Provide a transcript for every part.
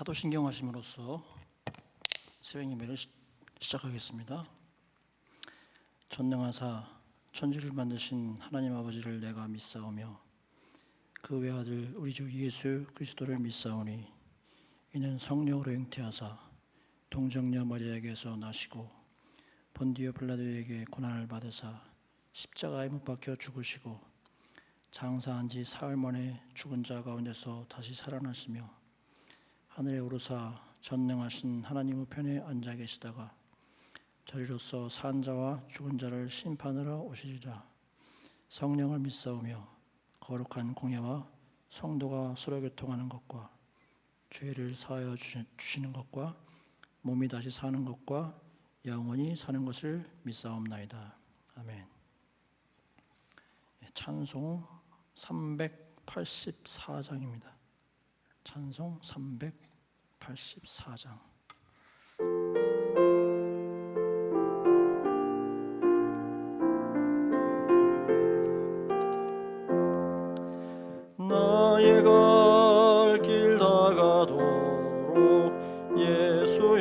사도신경 하심으로써 새벽 예배를 시작하겠습니다. 전능하사 천지를 만드신 하나님 아버지를 내가 믿사오며 그 외아들 우리 주 예수 그리스도를 믿사오니 이는 성령으로 잉태하사 동정녀 마리아에게서 나시고 본디오 빌라도에게 고난을 받으사 십자가에 못 박혀 죽으시고 장사한 지 사흘 만에 죽은 자 가운데서 다시 살아나시며 하늘에 오르사 전능하신 하나님 우편에 앉아 계시다가 저리로서 산 자와 죽은 자를 심판하러 오시리라. 성령을 믿사오며 거룩한 공예와 성도가 서로 교통하는 것과 죄를 사하여 주시는 것과 몸이 다시 사는 것과 영원히 사는 것을 믿사옵나이다. 아멘. 찬송 384장입니다. 찬송 384장. 나의 갈 길 다가도록 예수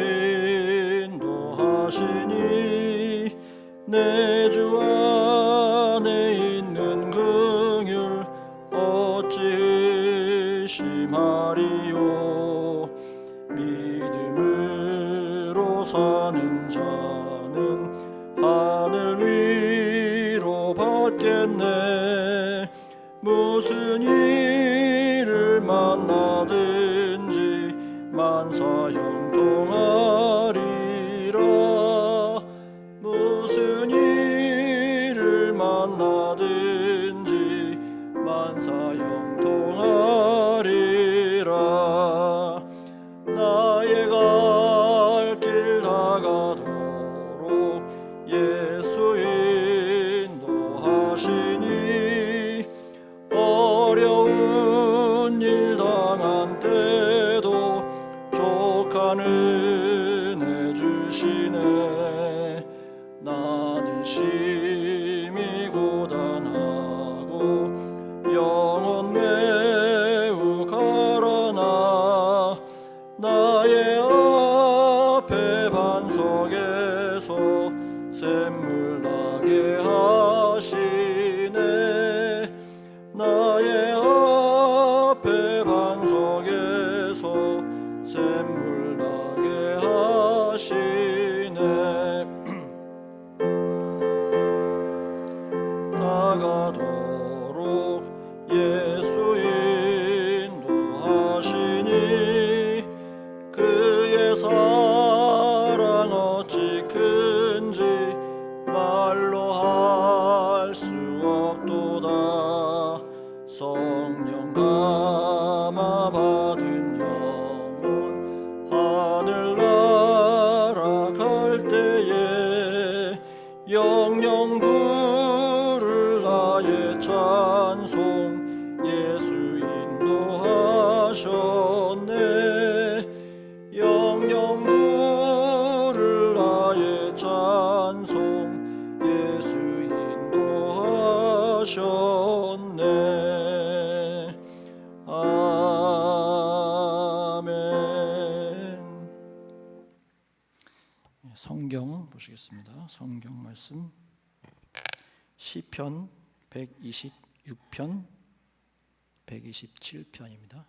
인도하시니 내 주 안에 있는 긍휼 어찌 의심하리요. 믿음으로 사는 자는 하늘 위로 받겠네. 무슨 일을 만나든지 만사 형통하리라. 무슨 일을 만나든지 만사 형통하리라. 나의 갈 길 다가도록 예수 인도하시니 어려운 일 당한 때도 족한 은혜 주시네. 나는 심히 고단하고 영혼 매우 가라나 나의 앞에 반석에서 샘물 나게 하시네. 나의 앞에 반석에서 샘물 나게 하시네. 다가도록 예수 인도하시니 그의 사랑 어찌 큰지 말로 할 수 없도다. 성령 감화 받은 영혼 하늘나라 갈 때에 영영 부를 나의 찬송 예수 인도하셨네. 영영 부를 나의 찬송 예수 인도하셨네. 아멘. 성경 보시겠습니다. 성경 말씀 시편 126편 127편입니다.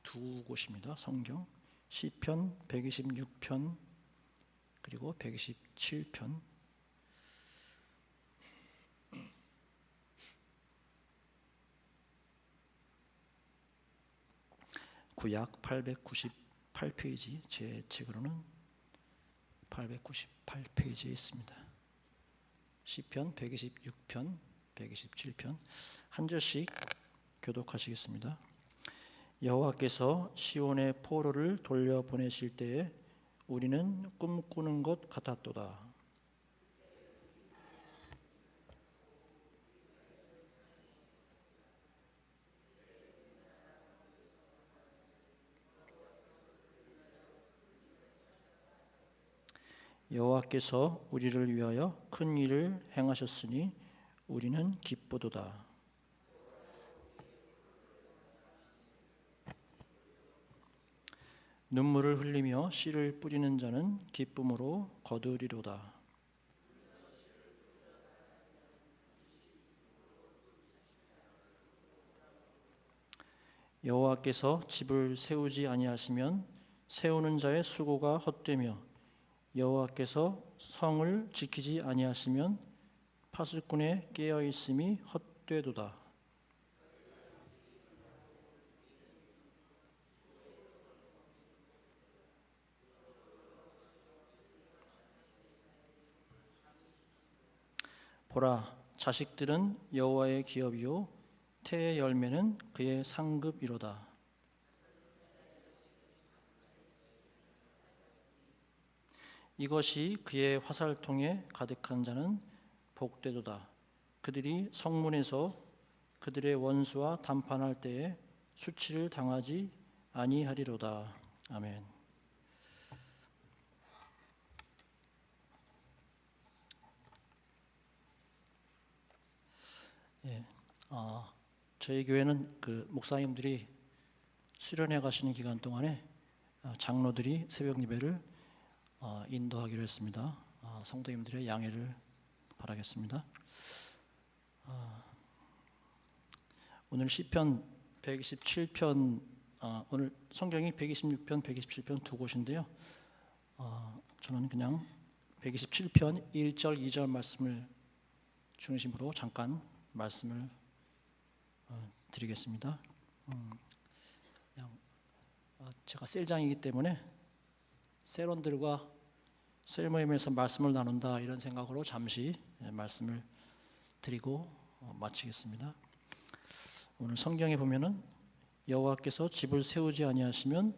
두 곳입니다. 성경 시편 126편 그리고 127편. 구약 898페이지, 제 책으로는 898페이지에 있습니다. 시편 126편, 127편 한 절씩 교독하시겠습니다. 여호와께서 시온의 포로를 돌려보내실 때에 우리는 꿈꾸는 것 같았도다. 여호와께서 우리를 위하여 큰 일을 행하셨으니 우리는 기쁘도다. 눈물을 흘리며 씨를 뿌리는 자는 기쁨으로 거두리로다. 여호와께서 집을 세우지 아니하시면 세우는 자의 수고가 헛되며 여호와께서 성을 지키지 아니하시면 파수꾼의 깨어 있음이 헛되도다. 보라, 자식들은 여호와의 기업이요 태의 열매는 그의 상급이로다. 이것이 그의 화살통에 가득한 자는 복되도다. 그들이 성문에서 그들의 원수와 담판할 때에 수치를 당하지 아니하리로다. 아멘. 예, 저희 교회는 그 목사님들이 수련회 가시는 기간 동안에 장로들이 새벽 예배를 인도하기로 했습니다. 성도님들의 양해를 바라겠습니다. 오늘 시편 127편, 오늘 성경이 126편, 127편 두 곳인데요. 저는 그냥 127편 1절, 2절 말씀을 중심으로 잠깐 말씀을 드리겠습니다. 제가 셀장이기 때문에 셀원들과 셀 모임에서 말씀을 나눈다 이런 생각으로 잠시 말씀을 드리고 마치겠습니다. 오늘 성경에 보면은 여호와께서 집을 세우지 아니하시면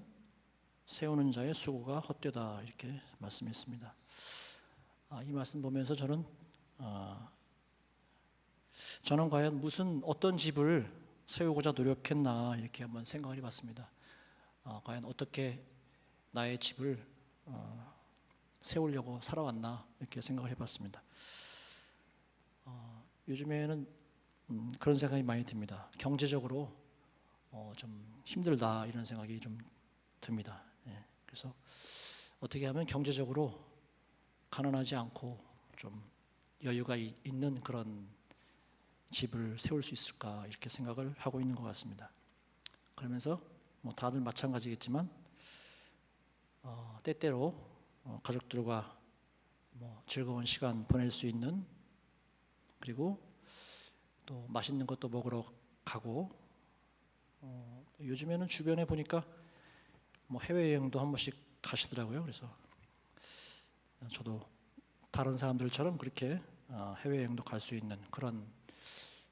세우는 자의 수고가 헛되다 이렇게 말씀했습니다. 이 말씀 보면서 저는 과연 어떤 집을 세우고자 노력했나 이렇게 한번 생각을 해봤습니다. 과연 어떻게 나의 집을 세우려고 살아왔나 이렇게 생각을 해봤습니다. 요즘에는 그런 생각이 많이 듭니다. 경제적으로 좀 힘들다 이런 생각이 좀 듭니다. 그래서 어떻게 하면 경제적으로 가난하지 않고 좀 여유가 있는 그런 집을 세울 수 있을까 이렇게 생각을 하고 있는 것 같습니다. 그러면서 다들 마찬가지겠지만 때때로 가족들과 즐거운 시간 보낼 수 있는, 그리고 또 맛있는 것도 먹으러 가고, 요즘에는 주변에 보니까 해외여행도 한 번씩 가시더라고요. 그래서 저도 다른 사람들처럼 그렇게 해외여행도 갈 수 있는 그런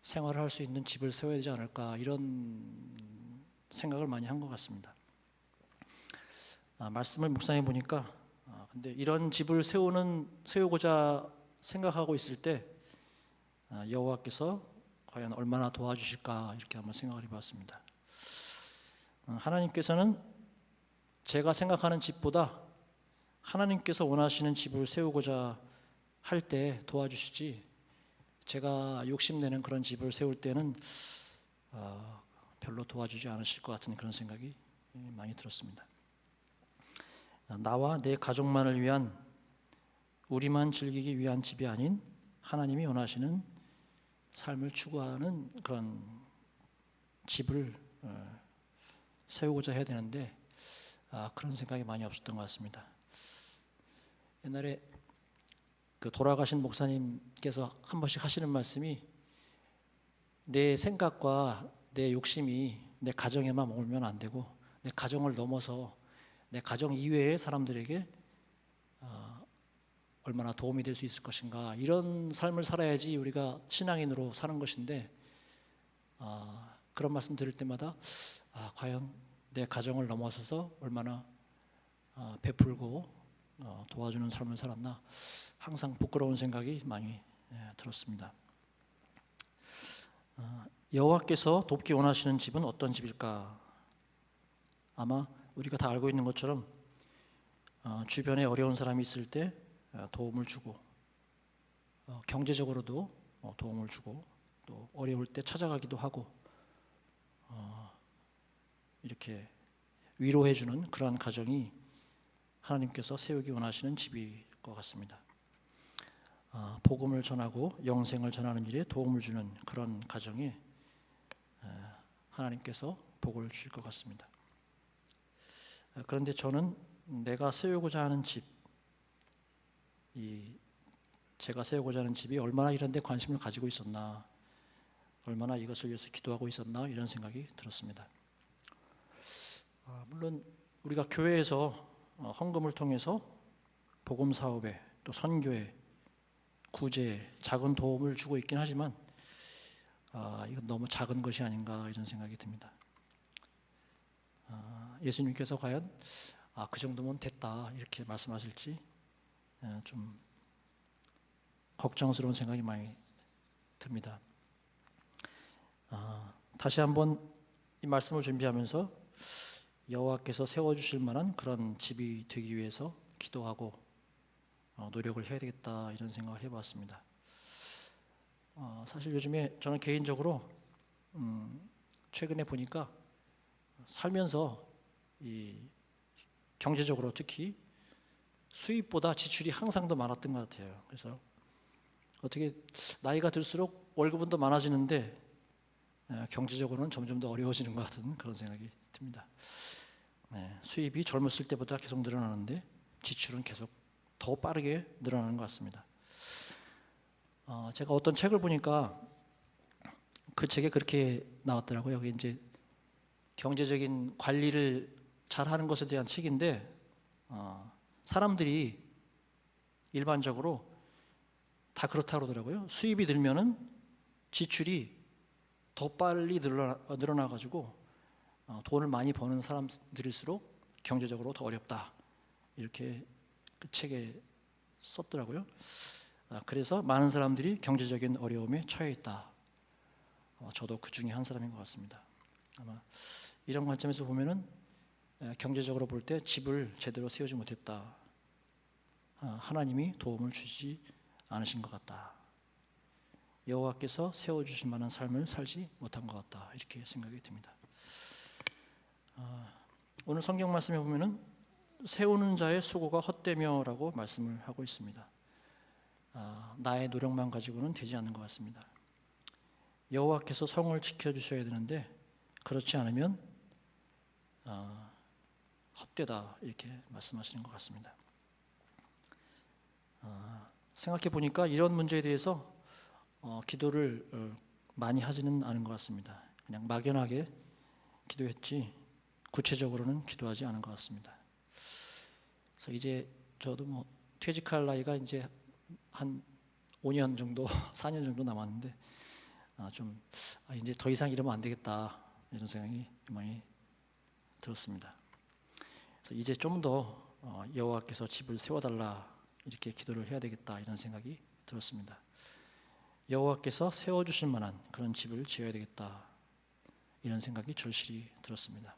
생활을 할 수 있는 집을 세워야 되지 않을까 이런 생각을 많이 한 것 같습니다. 말씀을 묵상해 보니까 근데 이런 집을 세우고자 생각하고 있을 때 여호와께서 과연 얼마나 도와주실까 이렇게 한번 생각을 해봤습니다. 하나님께서는 제가 생각하는 집보다 하나님께서 원하시는 집을 세우고자 할 때 도와주시지, 제가 욕심내는 그런 집을 세울 때는 별로 도와주지 않으실 것 같은 그런 생각이 많이 들었습니다. 나와 내 가족만을 위한, 우리만 즐기기 위한 집이 아닌 하나님이 원하시는 삶을 추구하는 그런 집을 세우고자 해야 되는데 그런 생각이 많이 없었던 것 같습니다. 옛날에 그 돌아가신 목사님께서 한 번씩 하시는 말씀이, 내 생각과 내 욕심이 내 가정에만 머물면 안 되고 내 가정을 넘어서 내 가정 이외의 사람들에게 얼마나 도움이 될 수 있을 것인가, 이런 삶을 살아야지 우리가 신앙인으로 사는 것인데, 그런 말씀 들을 때마다 과연 내 가정을 넘어서서 얼마나 베풀고 도와주는 삶을 살았나 항상 부끄러운 생각이 많이 들었습니다. 여호와께서 돕기 원하시는 집은 어떤 집일까? 아마 우리가 다 알고 있는 것처럼 주변에 어려운 사람이 있을 때 도움을 주고, 경제적으로도 도움을 주고, 또 어려울 때 찾아가기도 하고, 이렇게 위로해주는 그러한 가정이 하나님께서 세우기 원하시는 집일 것 같습니다. 복음을 전하고 영생을 전하는 일에 도움을 주는 그런 가정에 하나님께서 복을 주실 것 같습니다. 그런데 저는 내가 세우고자 하는 집, 제가 세우고자 하는 집이 얼마나 이런 데 관심을 가지고 있었나, 얼마나 이것을 위해서 기도하고 있었나, 이런 생각이 들었습니다. 물론 우리가 교회에서 헌금을 통해서 복음 사업에 또 선교에 구제에 작은 도움을 주고 있긴 하지만 이건 너무 작은 것이 아닌가 이런 생각이 듭니다. 예수님께서 과연 그 정도면 됐다 이렇게 말씀하실지 좀 걱정스러운 생각이 많이 듭니다. 다시 한번 이 말씀을 준비하면서 여호와께서 세워주실 만한 그런 집이 되기 위해서 기도하고 노력을 해야 되겠다 이런 생각을 해봤습니다. 사실 요즘에 저는 개인적으로 최근에 보니까 살면서 이 경제적으로 특히 수입보다 지출이 항상 더 많았던 것 같아요. 그래서 어떻게 나이가 들수록 월급은 더 많아지는데 경제적으로는 점점 더 어려워지는 것 같은 그런 생각이 듭니다. 수입이 젊었을 때보다 계속 늘어나는데 지출은 계속 더 빠르게 늘어나는 것 같습니다. 제가 어떤 책을 보니까 그 책에 그렇게 나왔더라고요. 여기 이제 경제적인 관리를 잘하는 것에 대한 책인데 사람들이 일반적으로 다 그렇다고 그러더라고요. 수입이 늘면은 지출이 더 빨리 늘어나가지고 돈을 많이 버는 사람들일수록 경제적으로 더 어렵다 이렇게 그 책에 썼더라고요. 그래서 많은 사람들이 경제적인 어려움에 처해 있다. 저도 그 중에 한 사람인 것 같습니다. 아마 이런 관점에서 보면은 경제적으로 볼 때 집을 제대로 세우지 못했다. 하나님이 도움을 주지 않으신 것 같다. 여호와께서 세워주실 만한 삶을 살지 못한 것 같다. 이렇게 생각이 듭니다. 오늘 성경 말씀에 보면은 세우는 자의 수고가 헛되며라고 말씀을 하고 있습니다. 나의 노력만 가지고는 되지 않는 것 같습니다. 여호와께서 성을 지켜주셔야 되는데 그렇지 않으면 헛되다 이렇게 말씀하시는 것 같습니다. 생각해 보니까 이런 문제에 대해서 기도를 많이 하지는 않은 것 같습니다. 그냥 막연하게 기도했지 구체적으로는 기도하지 않은 것 같습니다. 그래서 이제 저도 퇴직할 나이가 이제 한 5년 정도, 4년 정도 남았는데 이제 더 이상 이러면 안 되겠다 이런 생각이 많이 들었습니다. 그래서 이제 좀 더 여호와께서 집을 세워달라 이렇게 기도를 해야 되겠다 이런 생각이 들었습니다. 여호와께서 세워주실 만한 그런 집을 지어야 되겠다 이런 생각이 절실히 들었습니다.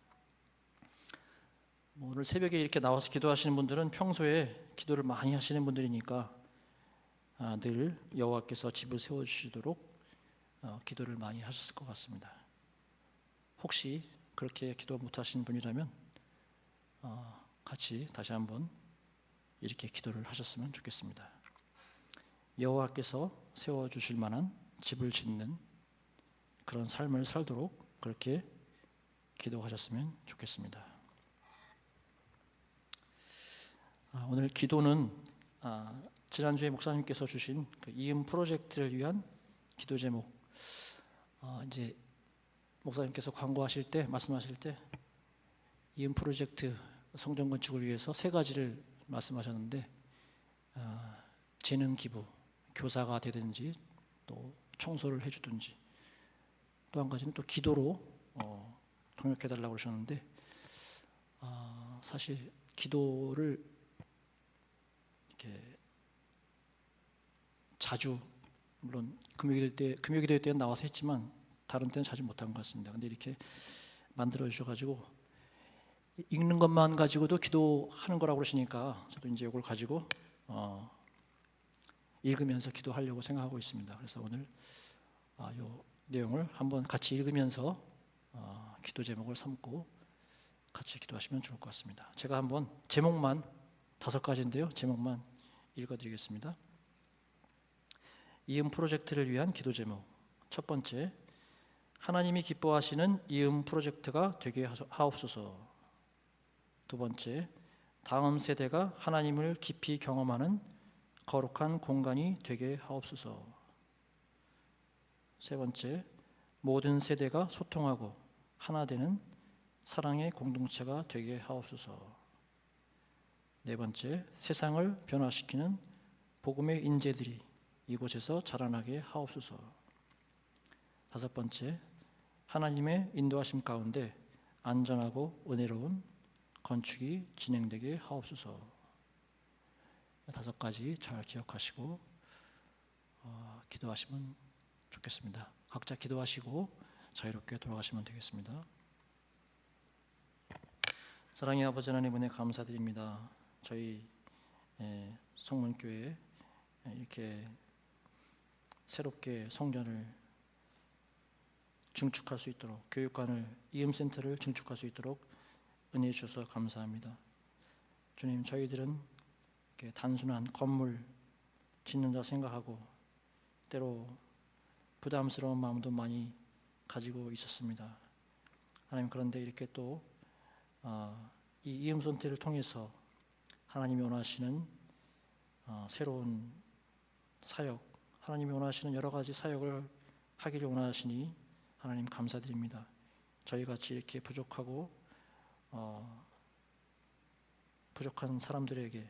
오늘 새벽에 이렇게 나와서 기도하시는 분들은 평소에 기도를 많이 하시는 분들이니까 늘 여호와께서 집을 세워주시도록 기도를 많이 하셨을 것 같습니다. 혹시 그렇게 기도 못하시는 분이라면 같이 다시 한번 이렇게 기도를 하셨으면 좋겠습니다. 여호와께서 세워주실 만한 집을 짓는 그런 삶을 살도록 그렇게 기도하셨으면 좋겠습니다. 오늘 기도는 지난주에 목사님께서 주신 그 이음 프로젝트를 위한 기도 제목, 이제 목사님께서 광고하실 때 말씀하실 때 이음 프로젝트 성전 건축을 위해서 3가지를 말씀하셨는데 재능 기부, 교사가 되든지 또 청소를 해주든지 또 한 가지는 또 기도로 동역해달라고 그러셨는데 사실 기도를 이렇게 자주 물론 금요기도회 때는 나와서 했지만 다른 때는 자주 못한 것 같습니다. 근데 이렇게 만들어 주셔가지고 읽는 것만 가지고도 기도하는 거라고 그러시니까 저도 이제 이걸 가지고 읽으면서 기도하려고 생각하고 있습니다. 그래서 오늘 이 내용을 한번 같이 읽으면서 기도 제목을 삼고 같이 기도하시면 좋을 것 같습니다. 제가 한번 제목만 5가지인데요. 제목만 읽어드리겠습니다. 이음 프로젝트를 위한 기도 제목. 첫 번째, 하나님이 기뻐하시는 이음 프로젝트가 되게 하옵소서. 두 번째, 다음 세대가 하나님을 깊이 경험하는 거룩한 공간이 되게 하옵소서. 세 번째, 모든 세대가 소통하고 하나 되는 사랑의 공동체가 되게 하옵소서. 네 번째, 세상을 변화시키는 복음의 인재들이 이곳에서 자라나게 하옵소서. 다섯 번째, 하나님의 인도하심 가운데 안전하고 은혜로운 건축이 진행되게 하옵소서. 5가지 잘 기억하시고 기도하시면 좋겠습니다. 각자 기도하시고 자유롭게 돌아가시면 되겠습니다. 사랑의 아버지 하나님, 은혜 감사드립니다. 저희 성문교회 이렇게 새롭게 성전을 증축할 수 있도록, 교육관을, 이음센터를 증축할 수 있도록 은혜 주셔서 감사합니다. 주님, 저희들은 이렇게 단순한 건물 짓는다 생각하고 때로 부담스러운 마음도 많이 가지고 있었습니다. 하나님, 그런데 이렇게 또 이 이음센터를 통해서 하나님이 원하시는 새로운 사역, 하나님이 원하시는 여러 가지 사역을 하기를 원하시니 하나님 감사드립니다. 저희같이 이렇게 부족하고 부족한 사람들에게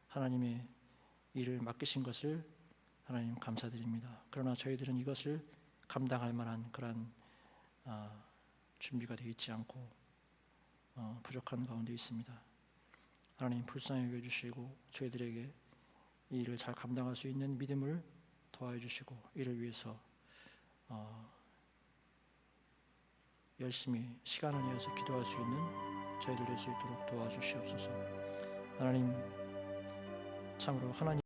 하나님의 일을 맡기신 것을 하나님 감사드립니다. 그러나 저희들은 이것을 감당할 만한 그런 준비가 되어 있지 않고 부족한 가운데 있습니다. 하나님 불쌍히 여겨주시고 저희들에게 이 일을 잘 감당할 수 있는 믿음을 도와주시고 이를 위해서 열심히 시간을 내어서 기도할 수 있는 저희들 될 수 있도록 도와주시옵소서. 하나님, 참으로 하나님